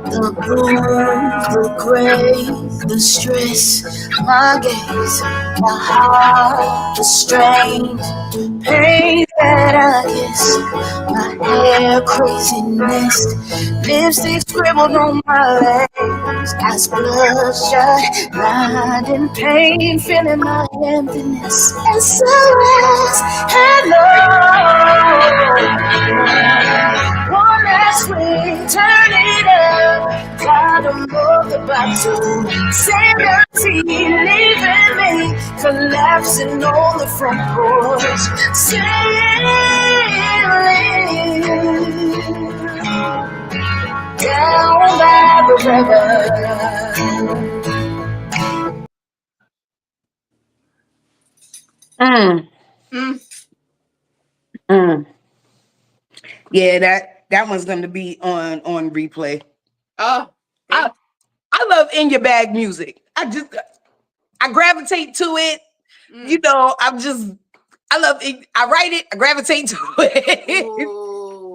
The blues, the gray, the stress, my gaze, my heart, the strain, pain that I kiss, my hair craziness, lipstick scribbled on my legs, eyes bloodshot, blind in pain, feeling my emptiness, and so is one last swing, turn it up, bottom of the bottle, sanity leaving me, collapsing on the front porch, sailing down by the river. Yeah, that one's gonna be on replay. Oh, I love in your bag music. I gravitate to it. You know, I love it. I write it, I gravitate to it.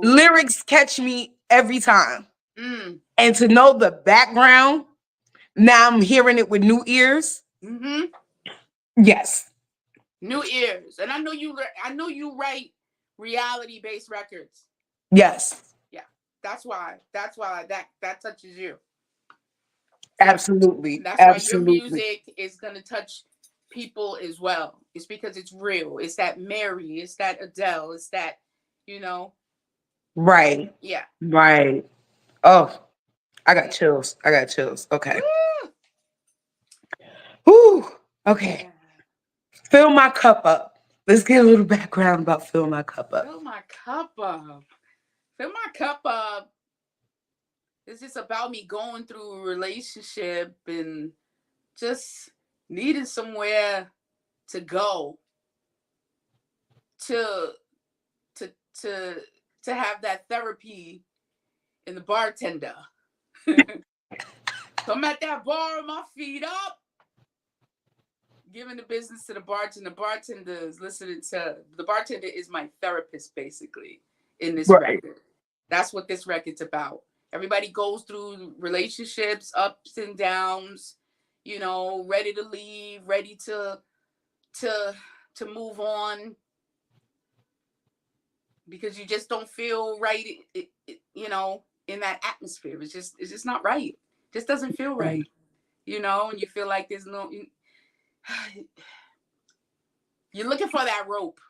Lyrics catch me every time. And to know the background, now I'm hearing it with new ears. Yes. New ears. And I know you write reality-based records. Yes. Yeah. That's why that touches you. Absolutely. That's Absolutely. why your music is gonna touch people as well. It's because it's real. It's that Mary, it's that Adele, it's that, you know. Right. Yeah. Right. Oh, I got chills. Okay. Whew. Okay. Yeah. Fill my cup up. Let's get a little background about Fill My Cup Up. Fill my cup up. Fill my cup up. It's just about me going through a relationship and just needing somewhere to go to have that therapy in the bartender. So I'm at that bar with my feet up, giving the business to the bartender. The bartender is listening to the bartender is my therapist basically in this record. That's what this record's about. Everybody goes through relationships, ups and downs, you know, ready to leave, ready to move on because you just don't feel right, you know, in that atmosphere. It's just not right. It just doesn't feel right, you know, and you feel like there's no, you're looking for that rope.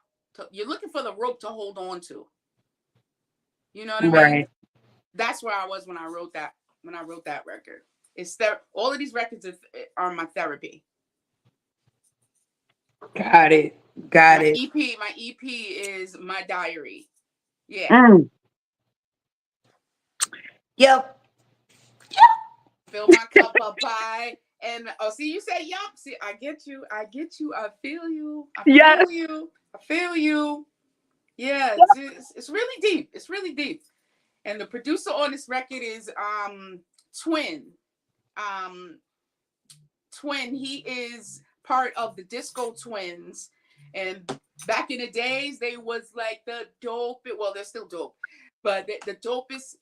You're looking for the rope to hold on to. You know what I mean? That's where I was when I wrote that record. It's all of these records are my therapy. Got it. My EP is my diary. Yeah. Yep. Fill my cup up pie. And see, you say yup. See, I get you. I feel you. I feel you. Yeah, it's really deep. It's really deep. And the producer on this record is Twin. Um, Twin. He is part of the Disco Twins, and back in the days, they was like the dope. Well, they're still dope, but the dopest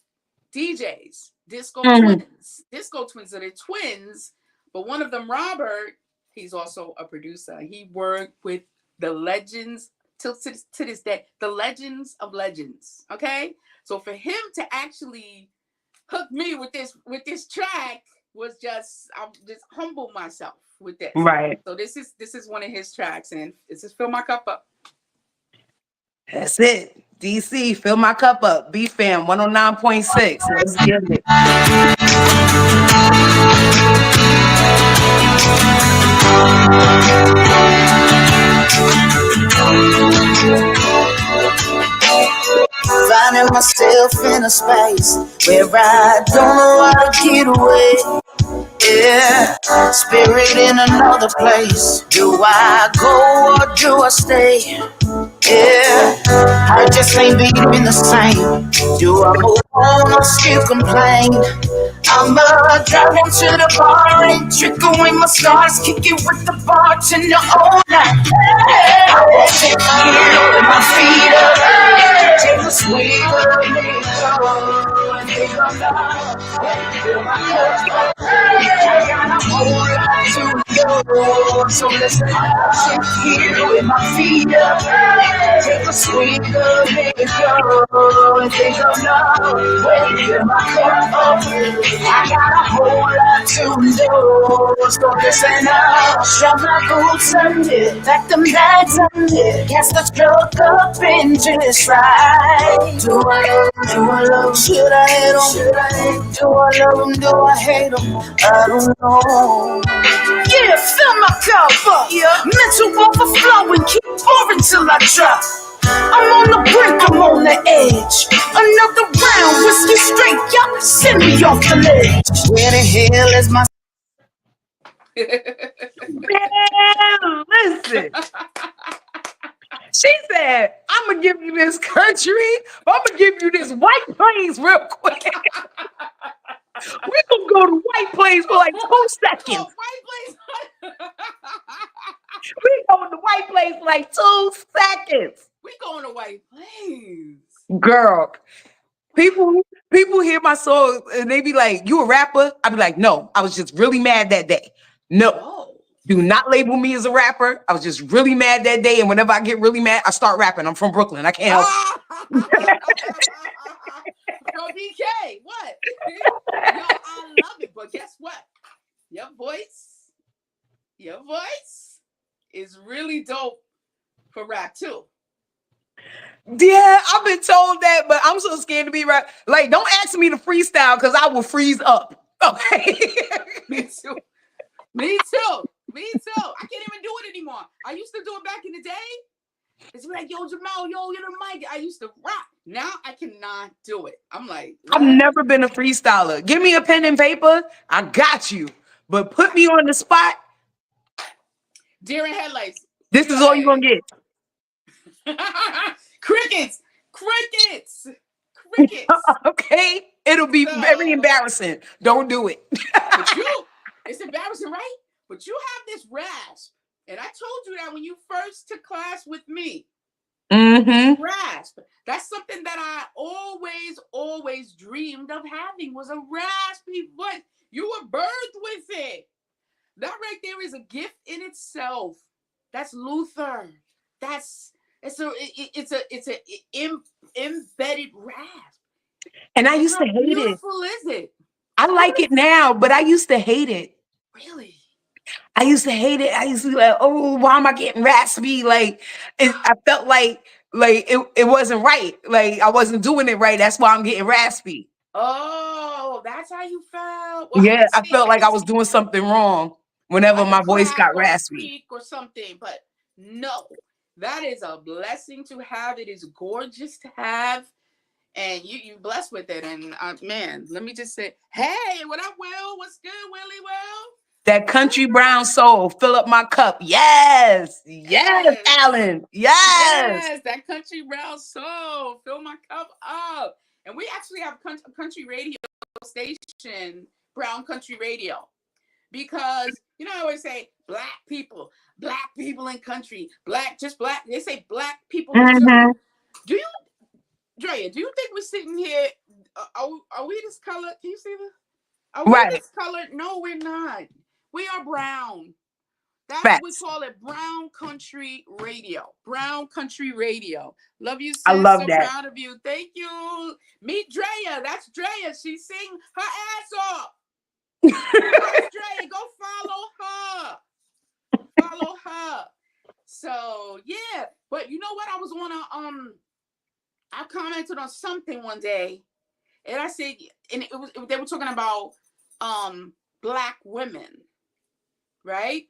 DJs. Disco Twins. Disco Twins are the twins, but one of them, Robert, he's also a producer. He worked with the legends to this day, the legends of legends. Okay, so for him to actually hook me with this track was just, I'm just humble myself with this. Right. So this is one of his tracks, and this is Fill My Cup Up. That's it. DC, fill my cup up. B-Fam 109.6. Let's get it. Finding myself in a space where I don't know how to get away. Yeah, spirit in another place. Do I go or do I stay? Yeah, I just ain't being the same. Do I move on or still complain? I'm driving to the bar and trick away my scars, kick it with the bartender all night. I won't sit here with my feet up, take a sweet I got a whole lot to go, so listen, I'll sit here with my feet up, take a sweet good nigga and think of love, wait my cup up. I got a whole lot to do, so listen up. Shove my boots under, pack them bags under, cast the truck up and just ride. Do I love 'em? Should I hate 'em? Do I love 'em? Do I hate 'em? I don't know. Yeah, fill my cup up. Yeah. Mental overflowing, keep pouring till I drop. I'm on the brink, I'm on the edge. Another round, whiskey straight, y'all send me off the ledge. Where the hell is my... Man, listen. She said, I'm going to give you this country, but I'm going to give you this white plains real quick. We're going to go to white plains for like 2 seconds. Oh, white plains. We're going to white plains for like 2 seconds. We going to white plains. Girl, people hear my song and they be like, you a rapper? I be like, no, I was just really mad that day. No, do not label me as a rapper. I was just really mad that day. And whenever I get really mad, I start rapping. I'm from Brooklyn. I can't help it. Bro, BK, what? Yo, I love it. But guess what? Your voice is really dope for rap too. Yeah, I've been told that, but I'm so scared to be rap. Like, don't ask me to freestyle because I will freeze up. Okay. Me too. I can't even do it anymore. I used to do it back in the day. It's like, yo, Jamelle, yo, you know, Mike. I used to rap. Now I cannot do it. I'm like, what? I've never been a freestyler. Give me a pen and paper. I got you. But put me on the spot. Deer in headlights. This is all you're going to get. Crickets. Okay. It'll be very embarrassing. Don't do it. But it's embarrassing, right? But you have this rasp. And I told you that when you first took class with me. Mm-hmm. Rasp. That's something that I always dreamed of having, was a raspy voice. You were birthed with it. That right there is a gift in itself. That's Luther. It's a embedded rasp. And I used to hate it. How beautiful is it? I like it now, but I used to hate it. Really? I used to hate it. I used to be like, oh, why am I getting raspy? Like, I felt like it wasn't right. Like, I wasn't doing it right. That's why I'm getting raspy. Oh, that's how you felt? Well, Yeah, I felt like I was doing something wrong whenever my voice got raspy. Or something, but no. That is a blessing to have. It is gorgeous to have. And you blessed with it. And man, let me just say, hey, what up, Will? What's good, Willie Will? That country brown soul, fill up my cup. Yes, Yes. Alan. Yes. Yes, that country brown soul. Fill my cup up. And we actually have a country radio station, Brown Country Radio. Because, I always say black people in country, just black. They say black people. Mhm. Do you, Drea, do you think we're sitting here, are we this color? Can you see this? Are we Right. this color? No, we're not. We are brown. That's Facts. what we call it, Brown Country Radio. Brown Country Radio. Love you, sis. I love so that. proud of you. Thank you. Meet Drea. That's Drea. She sing her ass off. That's Drea. Go follow her. Follow her. So yeah. But you know what? I was on I commented on something one day, and I said, and they were talking about black women, right?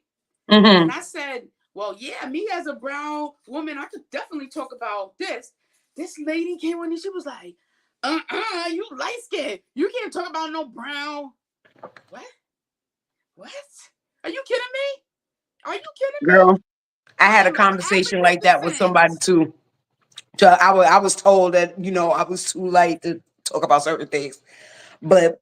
Mhm. And I said, well, yeah, me as a brown woman, I could definitely talk about this. This lady came in and she was like, you light skinned. You can't talk about no brown. What? Are you kidding me? Are you kidding me? Girl, I had a conversation like that with somebody too. So I was told that, I was too light to talk about certain things. But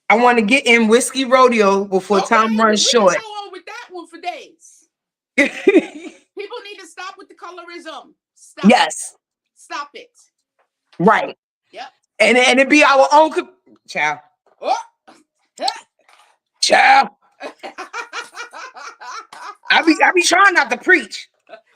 I want to get in Whiskey Rodeo before time runs short. We can go on with that one for days. People need to stop with the colorism. Stop. Yes. Stop it. Right. Yep. And it be our own child. Oh. Child. I be trying not to preach.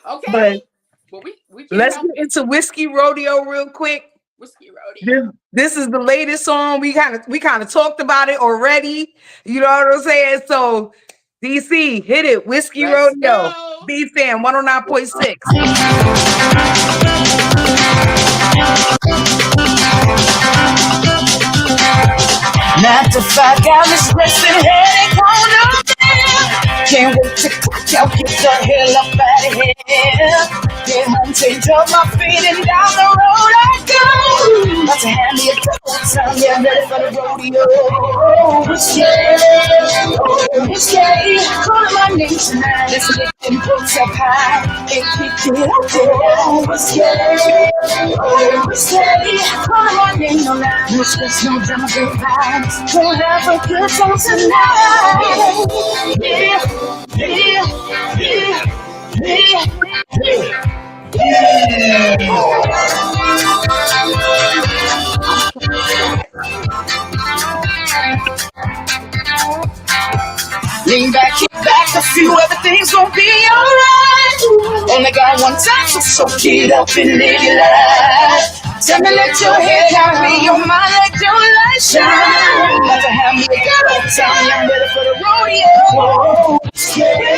Okay. But we let's get into Whiskey Rodeo real quick. Whiskey Rodeo. This is the latest song. We kind of talked about it already. You know what I'm saying? So DC, hit it. Whiskey Let's Rodeo. go. B-Fam 109.6. 9 to 5, got me stressing, headache on up. Can't wait to catch out, get the hell up out of here. Get home, change up my feet, and down the road I go. About to hand me a couple time, yeah, I'm ready for the rodeo. Whiskey, calling my name tonight. Let's get them boots up high and kick it up. Whiskey, calling my name no lie. No stress, no drama, good vibes. We'll have a good time tonight. Lean back, kick back a few, everything's gonna be alright. Only got one time, so soak it up and live your life. Tell me, let your head carry your mind, let your light shine. About to have me a good time, I'm ready for the rodeo. Scary,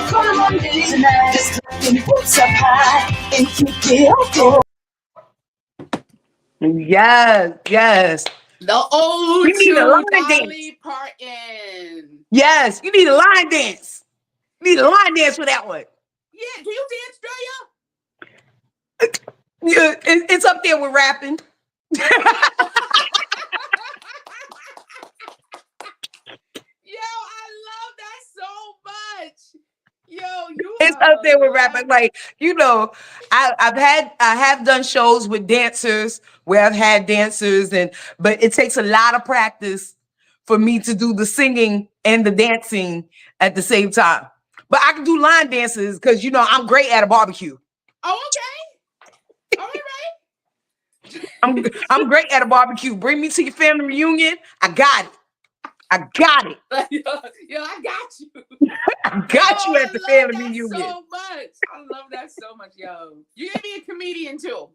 come on, baby, tonight. Just clap your boots up high and kick it up. Yes. The old We need a line Dolly Parton. Yes, you need a line dance. You need a line dance for that one. Yeah, do you dance, Drea? Yeah, it's up there with rapping. Yo, I love that so much. Yo, It's up there with rapping. Like, I have done shows with dancers where I've had dancers, but it takes a lot of practice for me to do the singing and the dancing at the same time. But I can do line dances because I'm great at a barbecue. Oh, okay. All right. I'm great at a barbecue. Bring me to your family reunion. I got it. Yo, I got you. I got you at the family reunion. So much. I love that so much, yo. You can be a comedian too.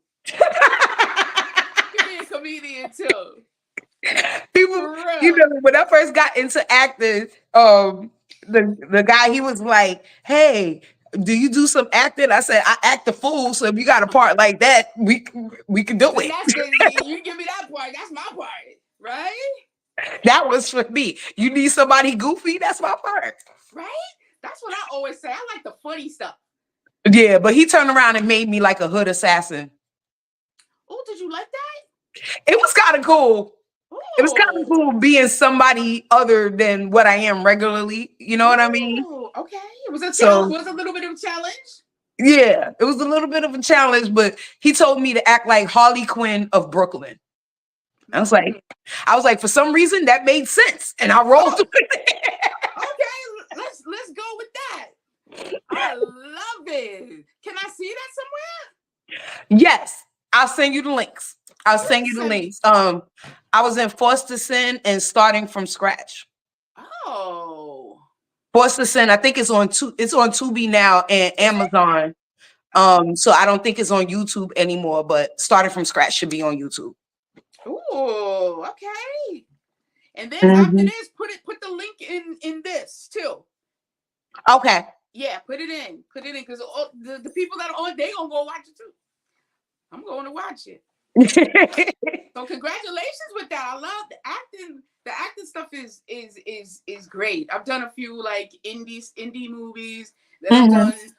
People, when I first got into acting, the guy, he was like, "Hey, do you do some acting?" I said, "I act the fool. So if you got a part like that, we can do it." That's good. You give me that part. That's my part, right? That was for me. You need somebody goofy. That's my part. Right? That's what I always say. I like the funny stuff. Yeah, but he turned around and made me like a hood assassin. Oh, did you like that? It was kind of cool. It was kind of Ooh. cool being somebody other than what I am regularly. You know what I mean? Ooh, okay. It was a challenge. So Was a little bit of a challenge. yeah, it was a little bit of a challenge, but he told me to act like Harley Quinn of Brooklyn. Mm. I was like, for some reason that made sense, and I rolled Oh, with it. okay. Let's go with that. I love it. Can I see that somewhere? Yes, I'll send you the links. I'll send you Please the send me. links. I was in Forced to Sin and Starting from Scratch. Oh. Forced to Sin, I think it's on Tubi now and Is it? Amazon. So I don't think it's on YouTube anymore, but Starting from Scratch should be on YouTube. Ooh, okay. And then after Mhm. this, put the link in this too. Okay. Yeah, put it in. Put it in because the people that are on, they gonna go watch it too. I'm going to watch it. So congratulations with that. I love the acting. The acting stuff is great. I've done a few like indie movies. Then I've Mhm.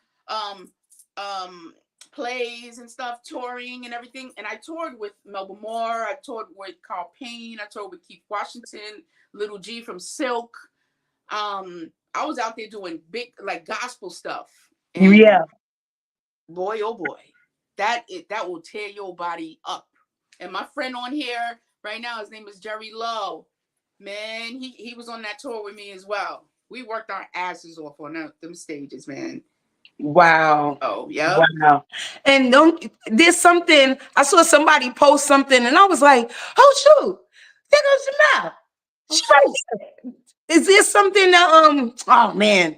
done plays and stuff, touring and everything. And I toured with Melba Moore. I toured with Carl Payne. I toured with Keith Washington, Little G from Silk. I was out there doing big like gospel stuff. And Yeah. boy, oh boy, that will tear your body up. And my friend on here right now, his name is Jerry Lowe. Man, he was on that tour with me as well. We worked our asses off on them stages, man. Wow. Oh, yeah. Wow. And there's something, I saw somebody post something and I was like, oh shoot, there goes Jamelle. Oh, She right shoot. there. Is there something that oh man.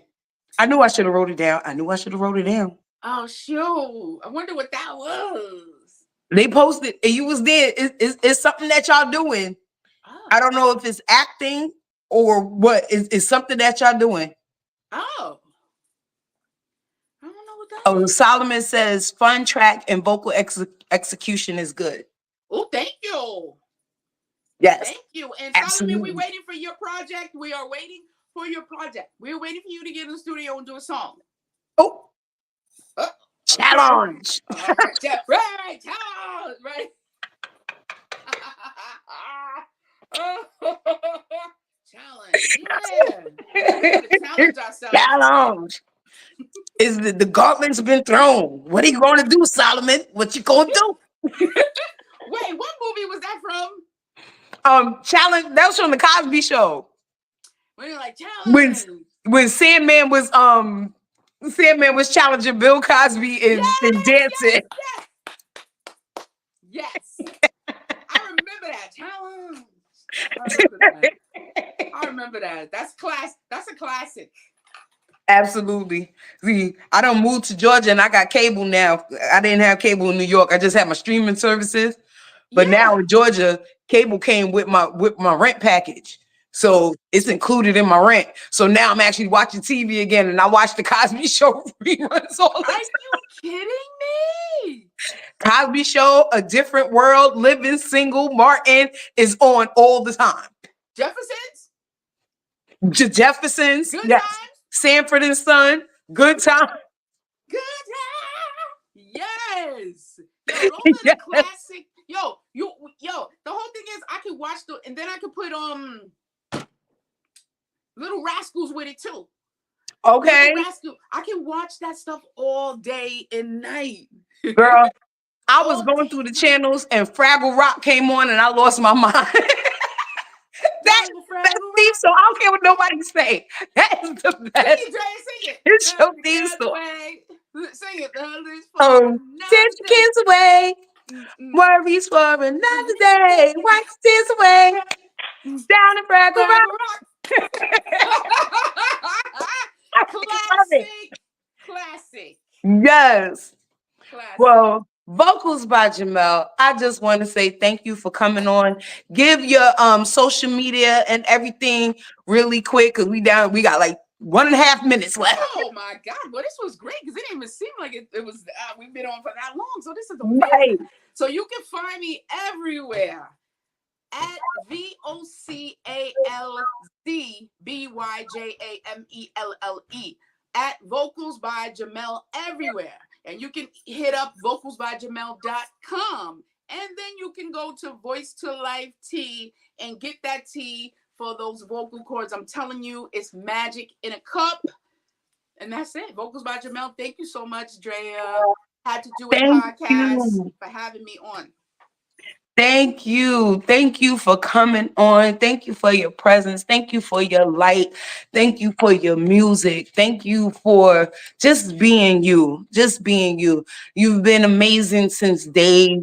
I knew I should have wrote it down. I knew I should have wrote it down. Oh, shoot. I wonder what that was. They posted and you was there. It's something that y'all doing. Oh. I don't know if it's acting or what. It's something that y'all doing. Oh. I don't know what that Oh, is. Solomon says fun track and vocal execution is good. Oh, thank you. Yes, Thank you. And Solomon, we're absolutely. waiting for your project. We are waiting for your project. We're waiting for you to get in the studio and do a song. Oh, Oh, okay. challenge. All right. Yeah, right. Challenge. Right. Challenge. Yeah. We got to challenge ourselves. Challenge. Is the gauntlet's been thrown? What are you going to do, Solomon? What you going to do? Wait, what movie was that from? Challenge. That was from the Cosby Show. When you're like When challenge. Sandman was challenging Bill Cosby in dancing. Yes. I remember that. Challenge. I remember that. That's a classic. Absolutely. See, I don't move to Georgia and I got cable now. I didn't have cable in New York. I just had my streaming services. But now in Georgia, cable came with my rent package. So it's included in my rent. So now I'm actually watching TV again and I watch the Cosby Show reruns all the Are time. you kidding me? Cosby Show, A Different World, Living Single, Martin is on all the time. Jeffersons? Jeffersons, Good yes. times? Sanford and Son, Good Time. Good time. Yes. Yo, those are Yes. the classic. Yo, the whole thing is I could watch and then I could put Little Rascals with it too. Okay. Little Rascal. I can watch that stuff all day and night. Girl, I was going through the channels and Fraggle Rock came on and I lost my mind. That's theme song. I don't care what nobody say. That is the best. Sing it. It's your theme song. Sing it. Send your kids away. Worries for another day. Wipe the tears away. Down in Fraggle Rock. Classic. Yes. Classic. Well, Vocalz by Jamelle. I just want to say thank you for coming on. Give your social media and everything really quick because we got like 1.5 minutes left. Oh my God. Well, this was great because it didn't even seem like it was we've been on for that long. So this is amazing. Right. So you can find me everywhere at VOCALZ BYJAMELLE at Vocalz by Jamelle everywhere. And you can hit up vocalsbyjamelle.com And then you can go to Voice to Life Tea and get that tea for those vocal cords. I'm telling you, it's magic in a cup. And that's it. Vocals by Jamelle. Thank you so much, Drea. Had to do a podcast for having me on. Thank you. Thank you for coming on. Thank you for your presence. Thank you for your light. Thank you for your music. Thank you for just being you. Just being you. You've been amazing since day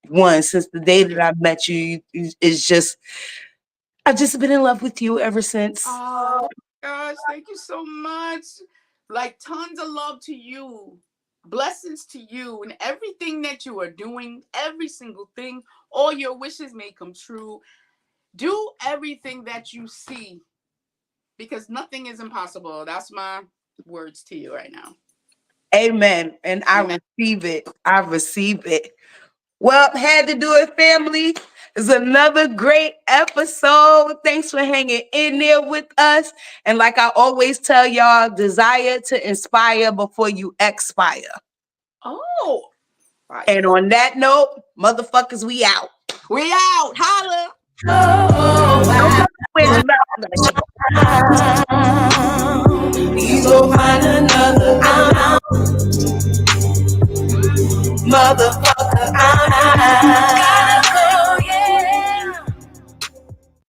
one, since the day that I met you. It's just, I've just been in love with you ever since. Oh gosh, thank you so much. Like tons of love to you. Blessings to you and everything that you are doing, every single thing, all your wishes may come true. Do everything that you see because nothing is impossible. That's my words to you right now. Amen. And I receive it. I receive it. Well, had to do it, family. It's another great episode. Thanks for hanging in there with us. And like I always tell y'all, desire to inspire before you expire. Oh. Right. And on that note, motherfuckers, we out. We out. Holla. Please go find another motherfucker.